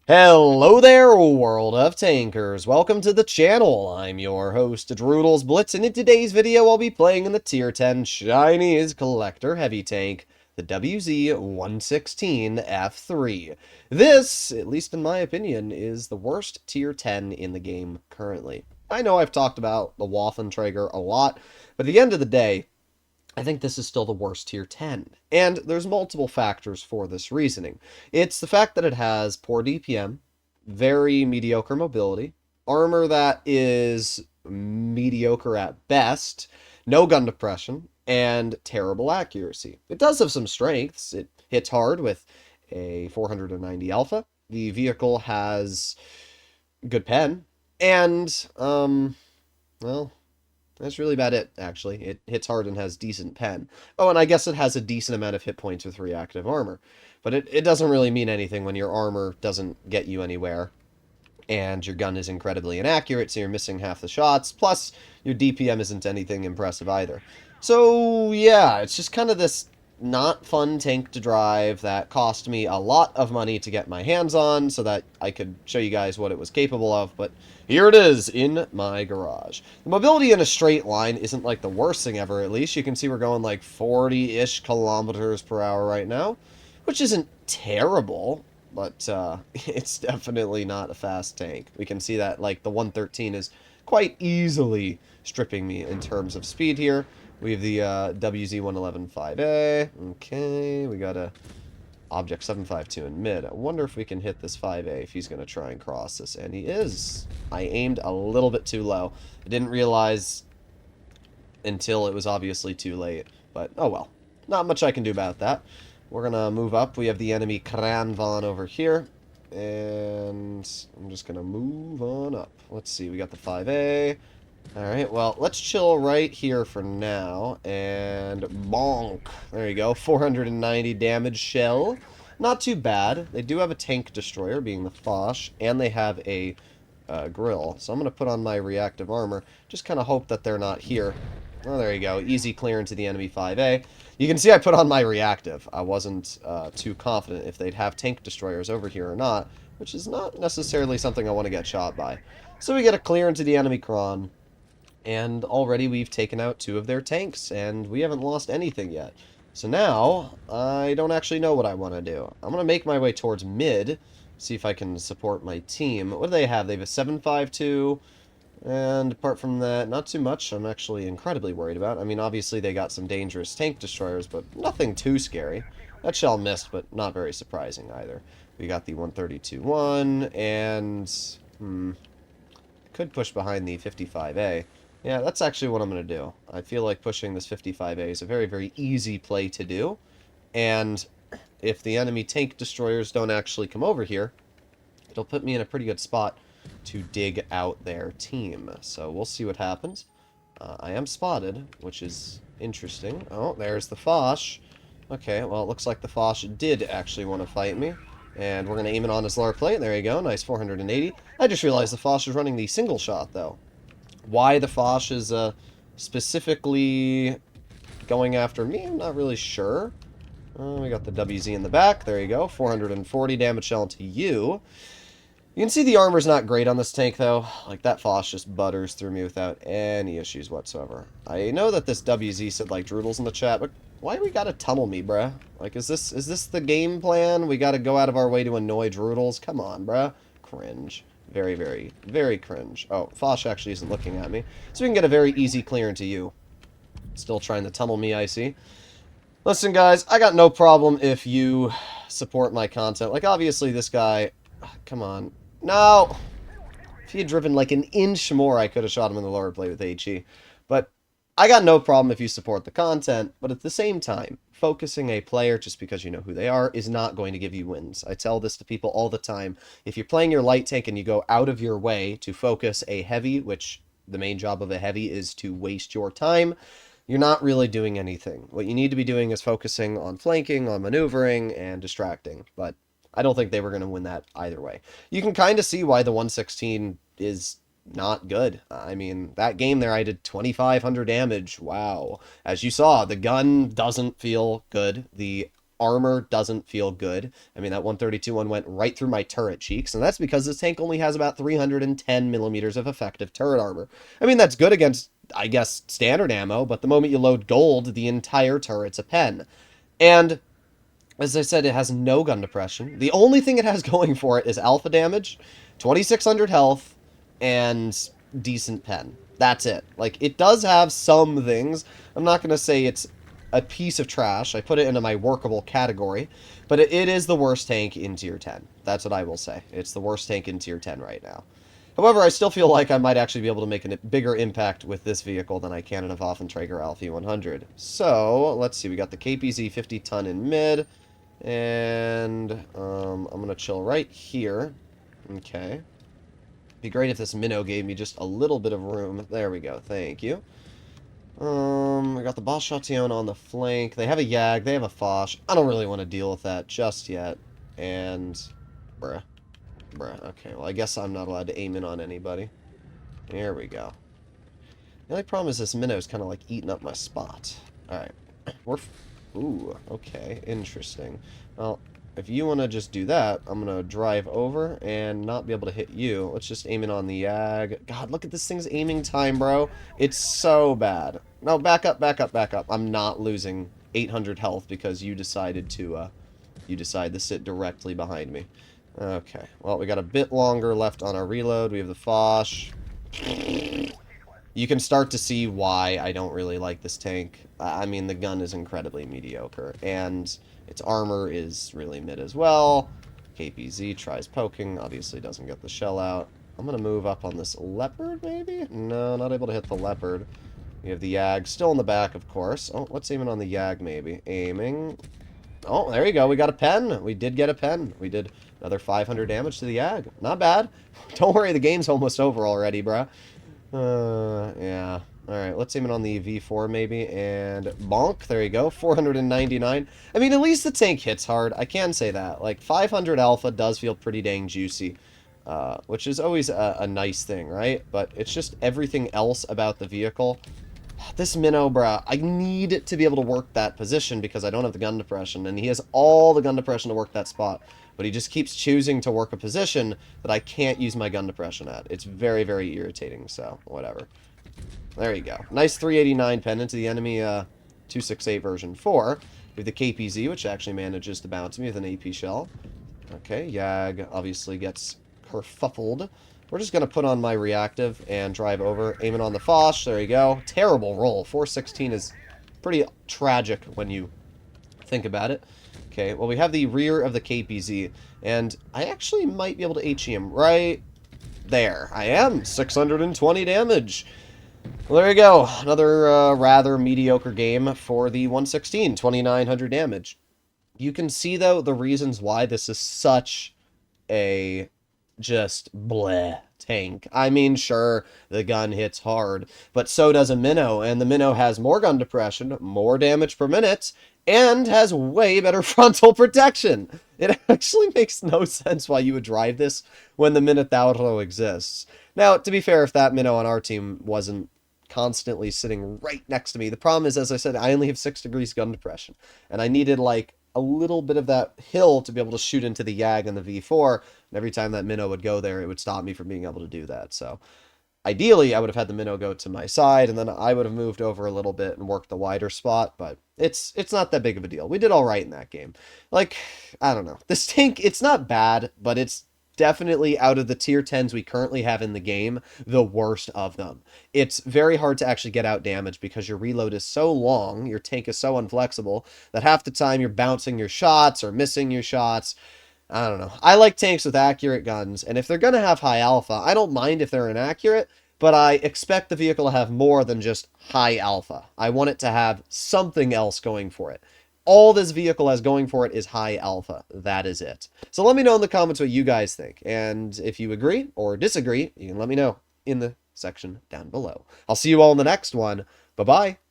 Hello there, world of tankers. Welcome to the channel. I'm your host, Blitz, and in today's video, I'll be playing in the Tier 10 Chinese Collector Heavy Tank, the WZ-116F3. This, at least in my opinion, is the worst Tier 10 in the game currently. I know I've talked about the Waffenträger a lot, but at the end of the day, I think this is still the worst tier 10. And there's multiple factors for this reasoning. It's the fact that it has poor DPM, very mediocre mobility, armor that is mediocre at best, no gun depression, and terrible accuracy. It does have some strengths. It hits hard with a 490 alpha. The vehicle has good pen, and, well, that's really about it, actually. It hits hard and has decent pen. Oh, and I guess it has a decent amount of hit points with reactive armor. But it doesn't really mean anything when your armor doesn't get you anywhere, and your gun is incredibly inaccurate, so you're missing half the shots, plus your DPM isn't anything impressive either. So, yeah, it's just kind of this not fun tank to drive that cost me a lot of money to get my hands on so that I could show you guys what it was capable of, but here it is in my garage. The mobility in a straight line isn't like the worst thing ever, at least. You can see we're going like 40-ish kilometers per hour right now, which isn't terrible, but it's definitely not a fast tank. We can see that like the 113 is quite easily stripping me in terms of speed here. We have the WZ-111 5A. Okay, we got a Object 752 in mid. I wonder if we can hit this 5A if he's going to try and cross this. And he is. I aimed a little bit too low. I didn't realize until it was obviously too late. But, oh well. Not much I can do about that. We're going to move up. We have the enemy Kranvan over here. And I'm just going to move on up. Let's see. We got the 5A. Alright, well, let's chill right here for now, and bonk. There you go, 490 damage shell. Not too bad. They do have a tank destroyer, being the Foch, and they have a grill. So I'm going to put on my reactive armor, just kind of hope that they're not here. Oh, there you go, easy clear into the enemy 5A. You can see I put on my reactive. I wasn't too confident if they'd have tank destroyers over here or not, which is not necessarily something I want to get shot by. So we get a clear into the enemy Kron. And already we've taken out 2 of their tanks, and we haven't lost anything yet. So now, I don't actually know what I want to do. I'm going to make my way towards mid, see if I can support my team. What do they have? They have a 752, and apart from that, not too much I'm actually incredibly worried about. I mean, obviously they got some dangerous tank destroyers, but nothing too scary. That shell missed, but not very surprising either. We got the 132-1, and, could push behind the 55A. Yeah, that's actually what I'm going to do. I feel like pushing this 55A is a very, very easy play to do. And if the enemy tank destroyers don't actually come over here, it'll put me in a pretty good spot to dig out their team. So we'll see what happens. I am spotted, which is interesting. Oh, there's the Foch. Okay, well, it looks like the Foch did actually want to fight me. And we're going to aim it on his lower plate. There you go. Nice 480. I just realized the Foch is running the single shot, though. Why the Foch is specifically going after me, I'm not really sure. We got the WZ in the back. There you go. 440 damage shell to you. You can see the armor's not great on this tank, though. Like, that Foch just butters through me without any issues whatsoever. I know that this WZ said, like, Droodles in the chat, but why we gotta tunnel me, bruh? Like, is this the game plan? We gotta go out of our way to annoy Droodles? Come on, bruh. Cringe. Very, very, very cringe. Oh, Foch actually isn't looking at me. So we can get a very easy clear into you. Still trying to tunnel me, I see. Listen, guys, I got no problem if you support my content. Like, obviously, this guy... Come on. No! If he had driven like an inch more, I could have shot him in the lower plate with HE. But I got no problem if you support the content, but at the same time, focusing a player just because you know who they are is not going to give you wins. I tell this to people all the time. If you're playing your light tank and you go out of your way to focus a heavy, which the main job of a heavy is to waste your time, you're not really doing anything. What you need to be doing is focusing on flanking, on maneuvering, and distracting. But I don't think they were going to win that either way. You can kind of see why the 116 is not good. I mean, that game there I did 2,500 damage. Wow. As you saw, the gun doesn't feel good. The armor doesn't feel good. I mean, that 132 one went right through my turret cheeks, and that's because this tank only has about 310 millimeters of effective turret armor. I mean, that's good against, I guess, standard ammo, but the moment you load gold, the entire turret's a pen. And as I said, it has no gun depression. The only thing it has going for it is alpha damage, 2600 health, and decent pen. That's it. Like, it does have some things. I'm not going to say it's a piece of trash. I put it into my workable category. But it is the worst tank in Tier 10. That's what I will say. It's the worst tank in Tier 10 right now. However, I still feel like I might actually be able to make a bigger impact with this vehicle than I can in a Waffenträger Alfie 100. So, let's see. We got the KPZ 50 ton in mid. And I'm going to chill right here. Okay. Be great if this minnow gave me just a little bit of room. There we go. Thank you. We got the Boschation on the flank. They have a Yag. They have a Foch. I don't really want to deal with that just yet. And... Bruh. Okay, well, I guess I'm not allowed to aim in on anybody. There we go. The only problem is this minnow's kind of like eating up my spot. Alright. Ooh, okay. Interesting. Well, if you want to just do that, I'm going to drive over and not be able to hit you. Let's just aim in on the Yag. God, look at this thing's aiming time, bro. It's so bad. No, back up. I'm not losing 800 health because you decided to sit directly behind me. Okay, well, we got a bit longer left on our reload. We have the Foch. You can start to see why I don't really like this tank. I mean, the gun is incredibly mediocre, and its armor is really mid as well. KPZ tries poking, obviously doesn't get the shell out. I'm going to move up on this Leopard, maybe? No, not able to hit the Leopard. We have the Yag, still in the back, of course. Oh, let's aim it on the Yag, maybe. Aiming. Oh, there you go. We got a pen. We did get a pen. We did another 500 damage to the Yag. Not bad. Don't worry, the game's almost over already, bruh. Yeah. Alright, let's aim it on the V4 maybe, and bonk, there you go, 499. I mean, at least the tank hits hard, I can say that. Like, 500 alpha does feel pretty dang juicy, which is always a nice thing, right? But it's just everything else about the vehicle. This minnow, bruh, I need to be able to work that position because I don't have the gun depression, and he has all the gun depression to work that spot. But he just keeps choosing to work a position that I can't use my gun depression at. It's very, very irritating, so whatever. There you go. Nice 389 pendant to the enemy 268 version 4. We have the KPZ, which actually manages to bounce me with an AP shell. Okay, Yag obviously gets kerfuffled. We're just going to put on my reactive and drive over. Aiming on the Foch. There you go. Terrible roll. 416 is pretty tragic when you think about it. Okay, well, we have the rear of the KPZ, and I actually might be able to HE him right there. I am. 620 damage. Well, there you go. Another rather mediocre game for the 116. 2,900 damage. You can see, though, the reasons why this is such a just bleh tank. I mean, sure, the gun hits hard, but so does a minnow, and the minnow has more gun depression, more damage per minute, and has way better frontal protection. It actually makes no sense why you would drive this when the Minotauro exists. Now, to be fair, if that minnow on our team wasn't constantly sitting right next to me, the problem is, as I said, I only have 6 degrees gun depression, and I needed, like, a little bit of that hill to be able to shoot into the Yag and the V4, and every time that minnow would go there, it would stop me from being able to do that. So ideally, I would have had the minnow go to my side, and then I would have moved over a little bit and worked the wider spot, but it's not that big of a deal. We did all right in that game. Like, I don't know. This tank, it's not bad, but it's definitely, out of the tier 10s we currently have in the game, the worst of them. It's very hard to actually get out damage because your reload is so long, your tank is so unflexible, that half the time you're bouncing your shots or missing your shots. I don't know. I like tanks with accurate guns, and if they're going to have high alpha, I don't mind if they're inaccurate, but I expect the vehicle to have more than just high alpha. I want it to have something else going for it. All this vehicle has going for it is high alpha. That is it. So let me know in the comments what you guys think. And if you agree or disagree, you can let me know in the section down below. I'll see you all in the next one. Bye-bye.